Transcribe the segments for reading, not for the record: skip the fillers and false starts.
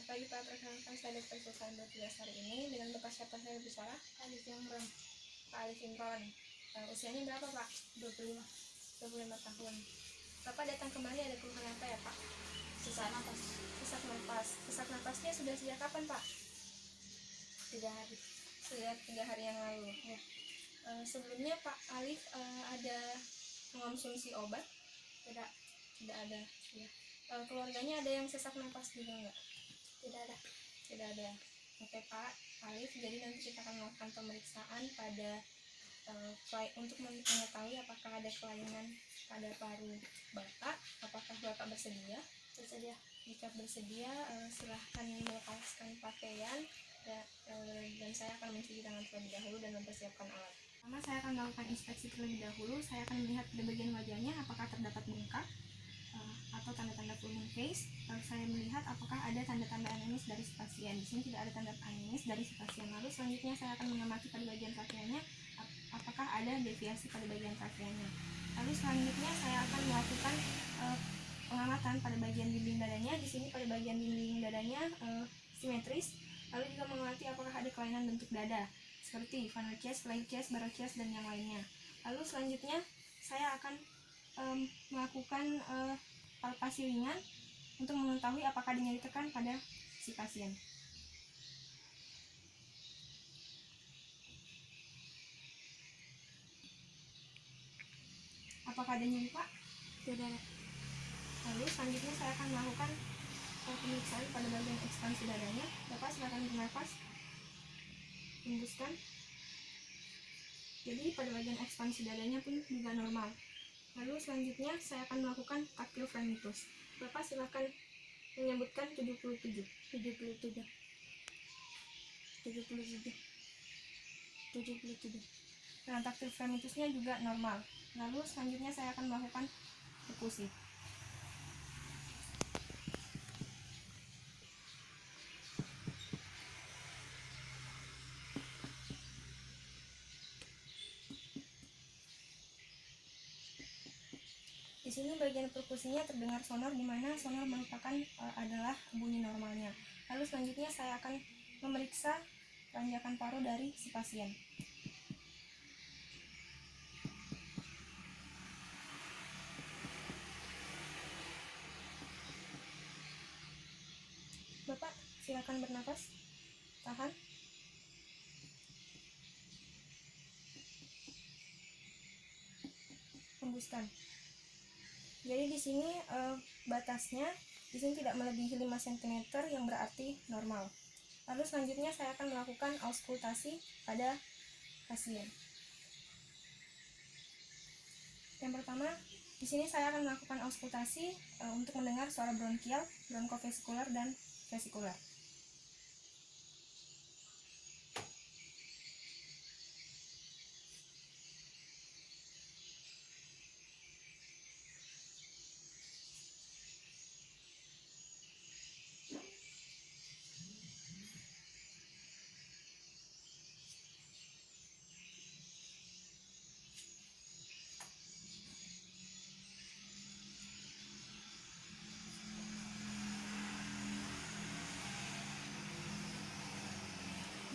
Selamat pagi Pak, perkenalkan saya Dr. Sultan 12 hari ini. Dengan Bapak siapa saya bicara? Alif Imron. Pak Alif Imron. Usianya berapa Pak? 25. 25 tahun. Bapak datang kembali ada keluhan apa ya Pak? Sesak napas. Sesak napas. Sesak napasnya sudah sejak kapan Pak? 3 hari. Sudah 3 hari yang lalu. Ya. Sebelumnya Pak Alif ada mengonsumsi obat? Tidak. Tidak ada. Ya. Keluarganya ada yang sesak napas juga nggak? Tidak ada. Tidak ada. Oke Pak Alif, jadi nanti kita akan melakukan pemeriksaan pada untuk mengetahui apakah ada kelainan pada paru Bapak. Apakah Bapak bersedia? Bersedia. Jika bersedia, silahkan melepaskan pakaian dan saya akan mencuci tangan terlebih dahulu dan mempersiapkan alat. Pertama saya akan melakukan inspeksi terlebih dahulu. Saya akan melihat di bagian wajahnya apakah terdapat bengkak atau tanda-tanda full moon face. Lalu saya melihat apakah ada tanda-tanda anemis dari si pasien. Di sini tidak ada tanda anemis dari si pasien. Lalu selanjutnya saya akan mengamati pada bagian trakeanya apakah ada deviasi pada bagian trakeanya. Lalu selanjutnya saya akan melakukan pengamatan pada bagian dinding dadanya. Di sini pada bagian dinding dadanya simetris. Lalu juga mengamati apakah ada kelainan bentuk dada seperti funnel chest, light chest, barrel chest, dan yang lainnya. Lalu selanjutnya saya akan melakukan palpasi ringan untuk mengetahui apakah ada nyeri tekan pada si pasien. Apakah ada nyeri Pak? Tidak ada. Lalu selanjutnya saya akan melakukan pemeriksaan pada bagian ekspansi dadanya. Bapak silakan bernafas, hembuskan. Jadi pada bagian ekspansi dadanya pun juga normal. Lalu selanjutnya saya akan melakukan tactile fremitus. Bapak silakan menyebutkan 77. 77. 77. Nah, tactile fremitusnya juga normal. Lalu selanjutnya saya akan melakukan perkusi. Di sini bagian perkusinya terdengar sonor, di mana sonor merupakan adalah bunyi normalnya. Lalu selanjutnya saya akan memeriksa tanjakan paru dari si pasien. Bapak silakan bernafas, tahan. Hembuskan. Jadi di sini batasnya di sini tidak melebihi 5 cm yang berarti normal. Lalu selanjutnya saya akan melakukan auskultasi pada pasien. Yang pertama, di sini saya akan melakukan auskultasi untuk mendengar suara bronkial, bronkofasikular, dan vesikular.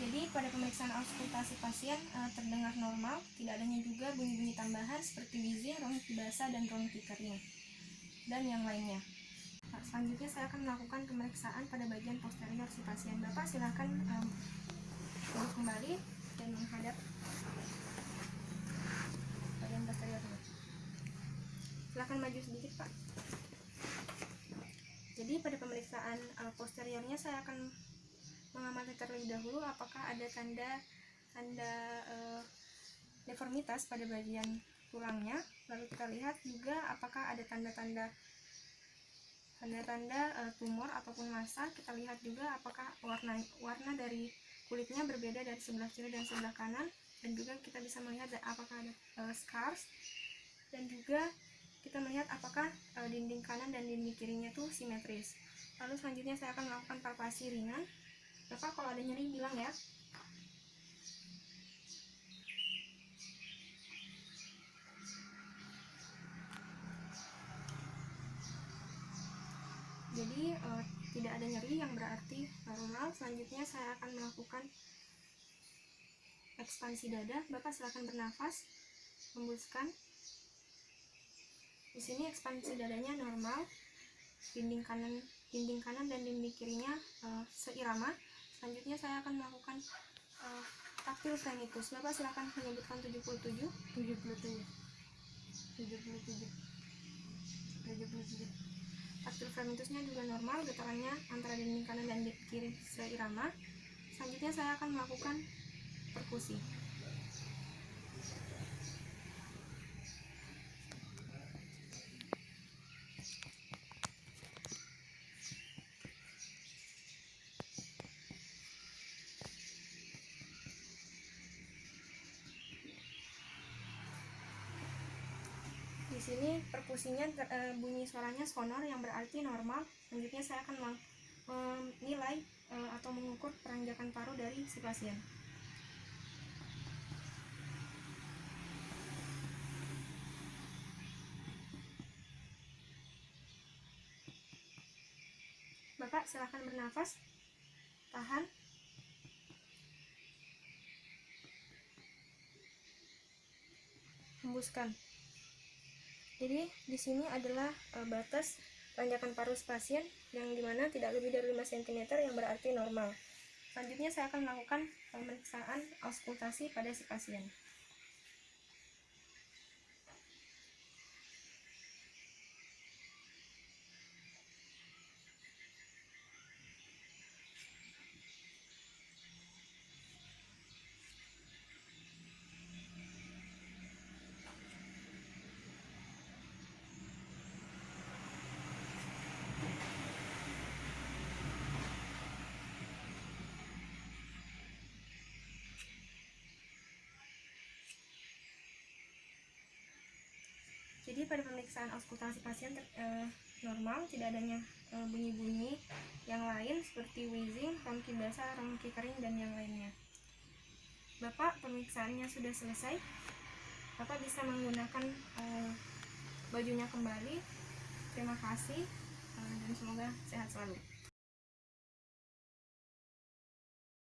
Jadi pada pemeriksaan auskultasi pasien terdengar normal, tidak adanya juga bunyi-bunyi tambahan seperti wheezing, rongki basah, dan rongki kering, dan yang lainnya. Nah, selanjutnya saya akan melakukan pemeriksaan pada bagian posterior si pasien. Bapak silakan duduk kembali dan menghadap bagian posteriornya. Silakan maju sedikit Pak. Jadi pada pemeriksaan posteriornya saya akan mengamati terlebih dahulu apakah ada tanda deformitas pada bagian tulangnya. Lalu kita lihat juga apakah ada tanda-tanda tumor ataupun massa. Kita lihat juga apakah warna dari kulitnya berbeda dari sebelah kiri dan sebelah kanan, dan juga kita bisa melihat apakah ada scars, dan juga kita melihat apakah dinding kanan dan dinding kirinya itu simetris. Lalu selanjutnya saya akan melakukan palpasi ringan. Bapak kalau ada nyeri bilang ya. Jadi tidak ada nyeri yang berarti normal. Selanjutnya saya akan melakukan ekspansi dada. Bapak silakan bernafas, hembuskan. Di sini ekspansi dadanya normal, dinding kanan dan dinding kirinya seirama. Selanjutnya saya akan melakukan taktil frenitus. Bapak silakan menyebutkan 77. 77. Taktil frenitusnya juga normal, getarannya antara dinding kanan dan dinding kiri seirama. Selanjutnya saya akan melakukan perkusi. Di sini perkusinya bunyi suaranya sonor yang berarti normal. Selanjutnya saya akan menilai atau mengukur peranjakan paru dari si pasien. Bapak silahkan bernafas, tahan. Hembuskan. Jadi di sini adalah batas tanjakan paru pasien yang dimana tidak lebih dari 5 cm yang berarti normal. Selanjutnya saya akan melakukan pemeriksaan auskultasi pada si pasien. Jadi pada pemeriksaan auskultasi pasien normal, tidak adanya bunyi-bunyi yang lain seperti wheezing, rongki basah, rongki kering, dan yang lainnya. Bapak, pemeriksaannya sudah selesai. Bapak bisa menggunakan bajunya kembali. Terima kasih dan semoga sehat selalu.